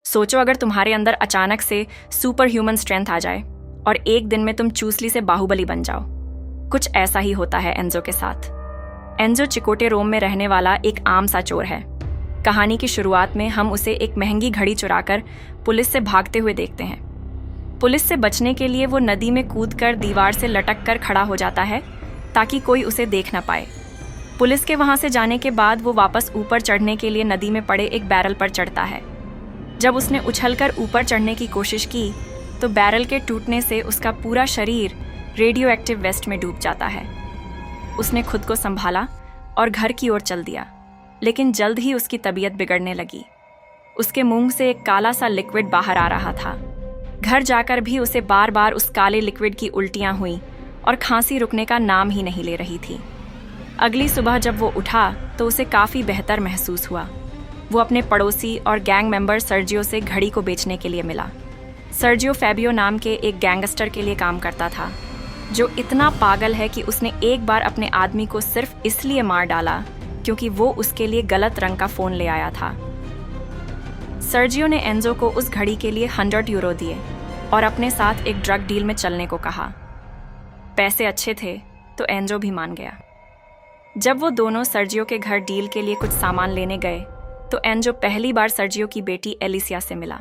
सोचो अगर तुम्हारे अंदर अचानक से सुपर ह्यूमन स्ट्रेंथ आ जाए और एक दिन में तुम चूसली से बाहुबली बन जाओ। कुछ ऐसा ही होता है एंजो के साथ। एंजो चिकोटे रोम में रहने वाला एक आम सा चोर है। कहानी की शुरुआत में हम उसे एक महंगी घड़ी चुराकर पुलिस से भागते हुए देखते हैं। पुलिस से बचने के लिए वो नदी में कूदकर दीवार से लटक कर खड़ा हो जाता है ताकि कोई उसे देख ना पाए। पुलिस के वहां से जाने के बाद वो वापस ऊपर चढ़ने के लिए नदी में पड़े एक बैरल पर चढ़ता है। जब उसने उछलकर ऊपर चढ़ने की कोशिश की तो बैरल के टूटने से उसका पूरा शरीर रेडियो एक्टिव वेस्ट में डूब जाता है। उसने खुद को संभाला और घर की ओर चल दिया, लेकिन जल्द ही उसकी तबीयत बिगड़ने लगी। उसके मुंह से एक काला सा लिक्विड बाहर आ रहा था। घर जाकर भी उसे बार बार उस काले लिक्विड की उल्टियां हुई और खांसी रुकने का नाम ही नहीं ले रही थी। अगली सुबह जब वो उठा तो उसे काफ़ी बेहतर महसूस हुआ। वो अपने पड़ोसी और गैंग मेंबर सर्जियो से घड़ी को बेचने के लिए मिला। सर्जियो फैबियो नाम के एक गैंगस्टर के लिए काम करता था, जो इतना पागल है कि उसने एक बार अपने आदमी को सिर्फ इसलिए मार डाला क्योंकि वो उसके लिए गलत रंग का फ़ोन ले आया था। सर्जियो ने एंजो को उस घड़ी के लिए 100 यूरो दिए और अपने साथ एक ड्रग डील में चलने को कहा। पैसे अच्छे थे तो एंजो भी मान गया। जब वो दोनों सर्जियो के घर डील के लिए कुछ सामान लेने गए तो एंजो पहली बार सर्जियो की बेटी एलिसिया से मिला,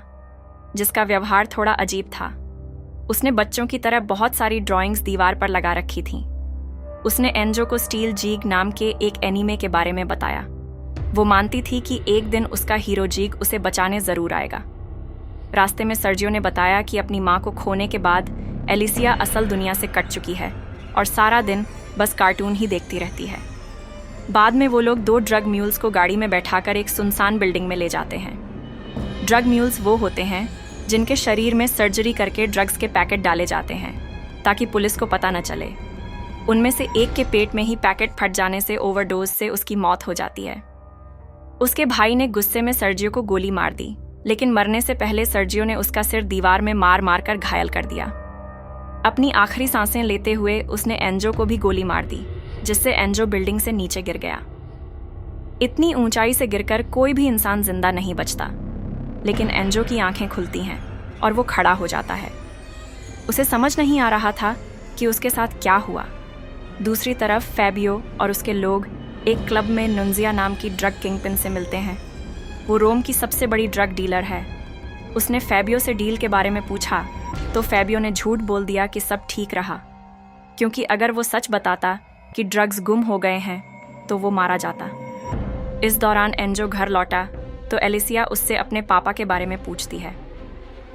जिसका व्यवहार थोड़ा अजीब था। उसने बच्चों की तरह बहुत सारी ड्राइंग्स दीवार पर लगा रखी थीं। उसने एंजो को स्टील जीग नाम के एक एनीमे के बारे में बताया। वो मानती थी कि एक दिन उसका हीरो जीग उसे बचाने ज़रूर आएगा। रास्ते में सर्जियो ने बताया कि अपनी माँ को खोने के बाद एलिसिया असल दुनिया से कट चुकी है और सारा दिन बस कार्टून ही देखती रहती है। बाद में वो लोग 2 ड्रग म्यूल्स को गाड़ी में बैठाकर एक सुनसान बिल्डिंग में ले जाते हैं। ड्रग म्यूल्स वो होते हैं जिनके शरीर में सर्जरी करके ड्रग्स के पैकेट डाले जाते हैं ताकि पुलिस को पता न चले। उनमें से एक के पेट में ही पैकेट फट जाने से ओवरडोज से उसकी मौत हो जाती है। उसके भाई ने गुस्से में सर्जियो को गोली मार दी, लेकिन मरने से पहले सर्जियो ने उसका सिर दीवार में मार मार कर घायल कर दिया। अपनी आखिरी सांसें लेते हुए उसने एंजो को भी गोली मार दी, जिससे एंजो बिल्डिंग से नीचे गिर गया। इतनी ऊंचाई से गिरकर कोई भी इंसान जिंदा नहीं बचता, लेकिन एंजो की आंखें खुलती हैं और वो खड़ा हो जाता है। उसे समझ नहीं आ रहा था कि उसके साथ क्या हुआ। दूसरी तरफ फैबियो और उसके लोग एक क्लब में नुंजिया नाम की ड्रग किंगपिन से मिलते हैं। वो रोम की सबसे बड़ी ड्रग डीलर है। उसने फैबियो से डील के बारे में पूछा तो फैबियो ने झूठ बोल दिया कि सब ठीक रहा, क्योंकि अगर वो सच बताता कि ड्रग्स गुम हो गए हैं तो वो मारा जाता। इस दौरान एंजो घर लौटा तो एलिसिया उससे अपने पापा के बारे में पूछती है,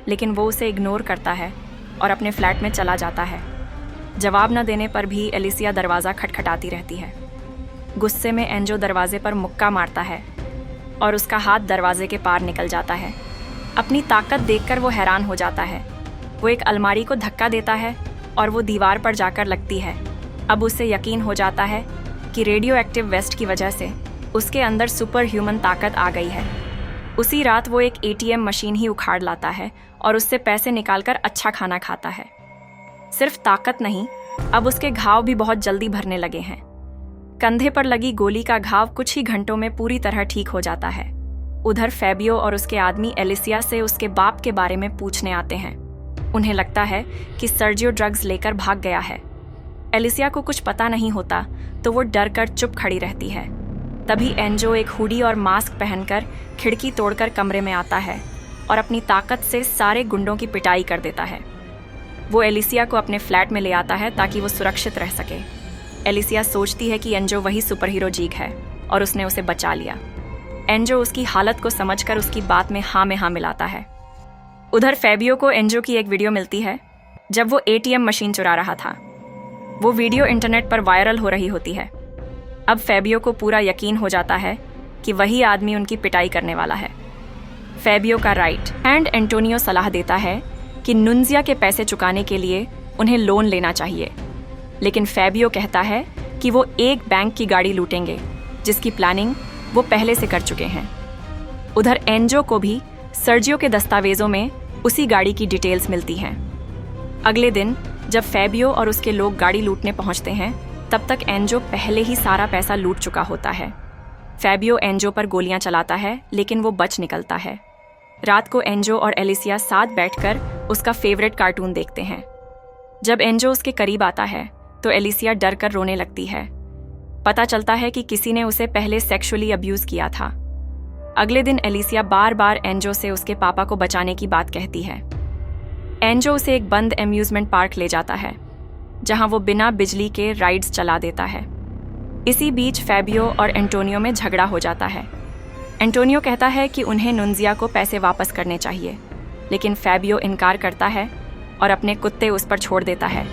लेकिन वो उसे इग्नोर करता है और अपने फ्लैट में चला जाता है। जवाब न देने पर भी एलिसिया दरवाज़ा खटखटाती रहती है। गुस्से में एंजो दरवाजे पर मुक्का मारता है और उसका हाथ दरवाजे के पार निकल जाता है। अपनी ताकत देखकर वो हैरान हो जाता है। वो एक अलमारी को धक्का देता है और वो दीवार पर जाकर लगती है। अब उसे यकीन हो जाता है कि रेडियो एक्टिव वेस्ट की वजह से उसके अंदर सुपर ह्यूमन ताकत आ गई है। उसी रात वो एक एटीएम मशीन ही उखाड़ लाता है और उससे पैसे निकालकर अच्छा खाना खाता है। सिर्फ ताकत नहीं, अब उसके घाव भी बहुत जल्दी भरने लगे हैं। कंधे पर लगी गोली का घाव कुछ ही घंटों में पूरी तरह ठीक हो जाता है। उधर फैबियो और उसके आदमी एलिसिया से उसके बाप के बारे में पूछने आते हैं। उन्हें लगता है कि सर्जियो ड्रग्स लेकर भाग गया है। एलिसिया को कुछ पता नहीं होता तो वो डर कर चुप खड़ी रहती है। तभी एंजो एक हुडी और मास्क पहनकर खिड़की तोड़कर कमरे में आता है और अपनी ताकत से सारे गुंडों की पिटाई कर देता है। वो एलिसिया को अपने फ्लैट में ले आता है ताकि वो सुरक्षित रह सके। एलिसिया सोचती है कि एंजो वही सुपर हीरो जीग है और उसने उसे बचा लिया। एंजो उसकी हालत को समझकर उसकी बात में हाँ मिलाता है। उधर फैबियो को एंजो की एक वीडियो मिलती है जब वो एटीएम मशीन चुरा रहा था। वो वीडियो इंटरनेट पर वायरल हो रही होती है। अब फैबियो को पूरा यकीन हो जाता है कि वही आदमी उनकी पिटाई करने वाला है। फैबियो का राइट हैंड एंटोनियो सलाह देता है कि नुंजिया के पैसे चुकाने के लिए उन्हें लोन लेना चाहिए, लेकिन फैबियो कहता है कि वो एक बैंक की गाड़ी लूटेंगे जिसकी प्लानिंग वो पहले से कर चुके हैं। उधर एंजो को भी सर्जियो के दस्तावेजों में उसी गाड़ी की डिटेल्स मिलती हैं। अगले दिन जब फैबियो और उसके लोग गाड़ी लूटने पहुंचते हैं, तब तक एंजो पहले ही सारा पैसा लूट चुका होता है। फैबियो एंजो पर गोलियां चलाता है, लेकिन वो बच निकलता है। रात को एंजो और एलिसिया साथ बैठकर उसका फेवरेट कार्टून देखते हैं। जब एंजो उसके करीब आता है तो एलिसिया डर कर रोने लगती है। पता चलता है कि किसी ने उसे पहले सेक्सुअली अब्यूज किया था। अगले दिन एलिसिया बार बार एंजो से उसके पापा को बचाने की बात कहती है। एंजो उसे एक बंद एम्यूजमेंट पार्क ले जाता है जहां वो बिना बिजली के राइड्स चला देता है। इसी बीच फैबियो और एंटोनियो में झगड़ा हो जाता है। एंटोनियो कहता है कि उन्हें नुंजिया को पैसे वापस करने चाहिए, लेकिन फैबियो इनकार करता है और अपने कुत्ते उस पर छोड़ देता है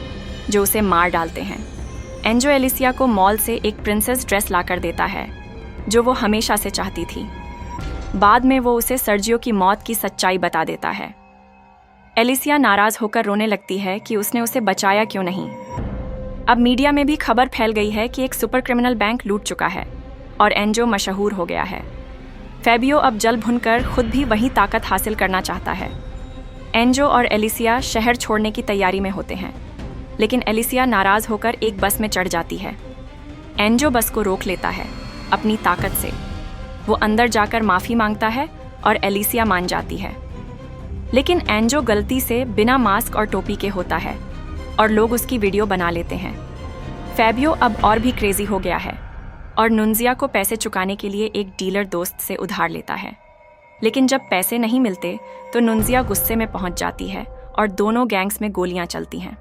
जो उसे मार डालते हैं। एंजो एलिसिया को मॉल से एक प्रिंसेस ड्रेस लाकर देता है जो वो हमेशा से चाहती थी। बाद में वो उसे सर्जियो की मौत की सच्चाई बता देता है। एलिसिया नाराज होकर रोने लगती है कि उसने उसे बचाया क्यों नहीं। अब मीडिया में भी खबर फैल गई है कि एक सुपर क्रिमिनल बैंक लूट चुका है और एंजो मशहूर हो गया है। फैबियो अब जल भुनकर खुद भी वही ताकत हासिल करना चाहता है। एंजो और एलिसिया शहर छोड़ने की तैयारी में होते हैं, लेकिन एलिसिया नाराज होकर एक बस में चढ़ जाती है। एंजो बस को रोक लेता है अपनी ताकत से। वो अंदर जाकर माफ़ी मांगता है और एलिसिया मान जाती है, लेकिन एंजो गलती से बिना मास्क और टोपी के होता है और लोग उसकी वीडियो बना लेते हैं। फैबियो अब और भी क्रेजी हो गया है और नुंजिया को पैसे चुकाने के लिए एक डीलर दोस्त से उधार लेता है, लेकिन जब पैसे नहीं मिलते तो नुंजिया गुस्से में पहुंच जाती है और दोनों गैंग्स में गोलियां चलती हैं।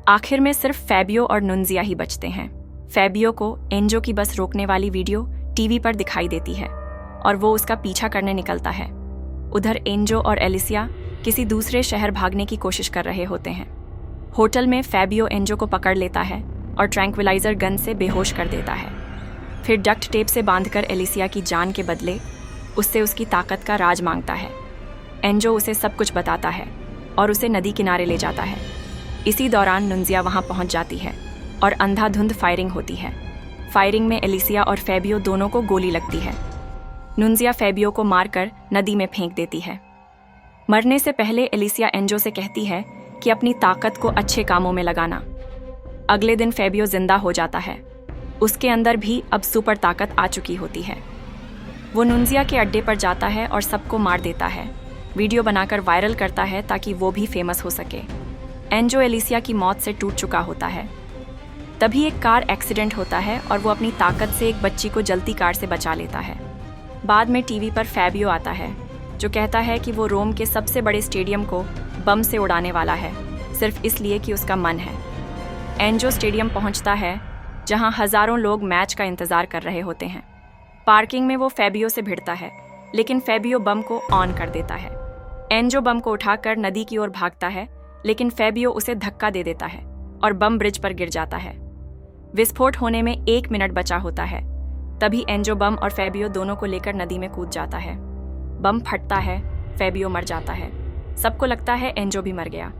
आखिर में सिर्फ फैबियो और नुंजिया ही बचते हैं। फैबियो को एंजो की बस रोकने वाली वीडियो टीवी पर दिखाई देती है और वो उसका पीछा करने निकलता है। उधर एंजो और एलिसिया किसी दूसरे शहर भागने की कोशिश कर रहे होते हैं। होटल में फैबियो एंजो को पकड़ लेता है और ट्रैंक्विलाइजर गन से बेहोश कर देता है। फिर डक्ट टेप से बांधकर एलिसिया की जान के बदले उससे उसकी ताकत का राज मांगता है। एंजो उसे सब कुछ बताता है और उसे नदी किनारे ले जाता है। इसी दौरान नुंजिया वहां पहुंच जाती है और अंधाधुंध फायरिंग होती है। फायरिंग में एलिसिया और फैबियो दोनों को गोली लगती है। नुंजिया फैबियो को मारकर नदी में फेंक देती है। मरने से पहले एलिसिया एंजो से कहती है कि अपनी ताकत को अच्छे कामों में लगाना। अगले दिन फैबियो जिंदा हो जाता है। उसके अंदर भी अब सुपर ताकत आ चुकी होती है। वो नुंजिया के अड्डे पर जाता है और सबको मार देता है। वीडियो बनाकर वायरल करता है ताकि वो भी फेमस हो सके। एंजो एलिसिया की मौत से टूट चुका होता है। तभी एक कार एक्सीडेंट होता है और वो अपनी ताकत से एक बच्ची को जलती कार से बचा लेता है। बाद में टीवी पर फैबियो आता है जो कहता है कि वो रोम के सबसे बड़े स्टेडियम को बम से उड़ाने वाला है, सिर्फ इसलिए कि उसका मन है। एंजो स्टेडियम पहुंचता है जहां हजारों लोग मैच का इंतजार कर रहे होते हैं। पार्किंग में वो फैबियो से भिड़ता है, लेकिन फैबियो बम को ऑन कर देता है। एंजो बम को उठाकर नदी की ओर भागता है, लेकिन फैबियो उसे धक्का दे देता है और बम ब्रिज पर गिर जाता है। विस्फोट होने में 1 मिनट बचा होता है। तभी एंजो बम और फैबियो दोनों को लेकर नदी में कूद जाता है। बम फटता है, फैबियो मर जाता है। सबको लगता है एंजो भी मर गया,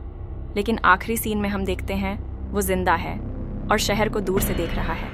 लेकिन आखिरी सीन में हम देखते हैं वो जिंदा है और शहर को दूर से देख रहा है।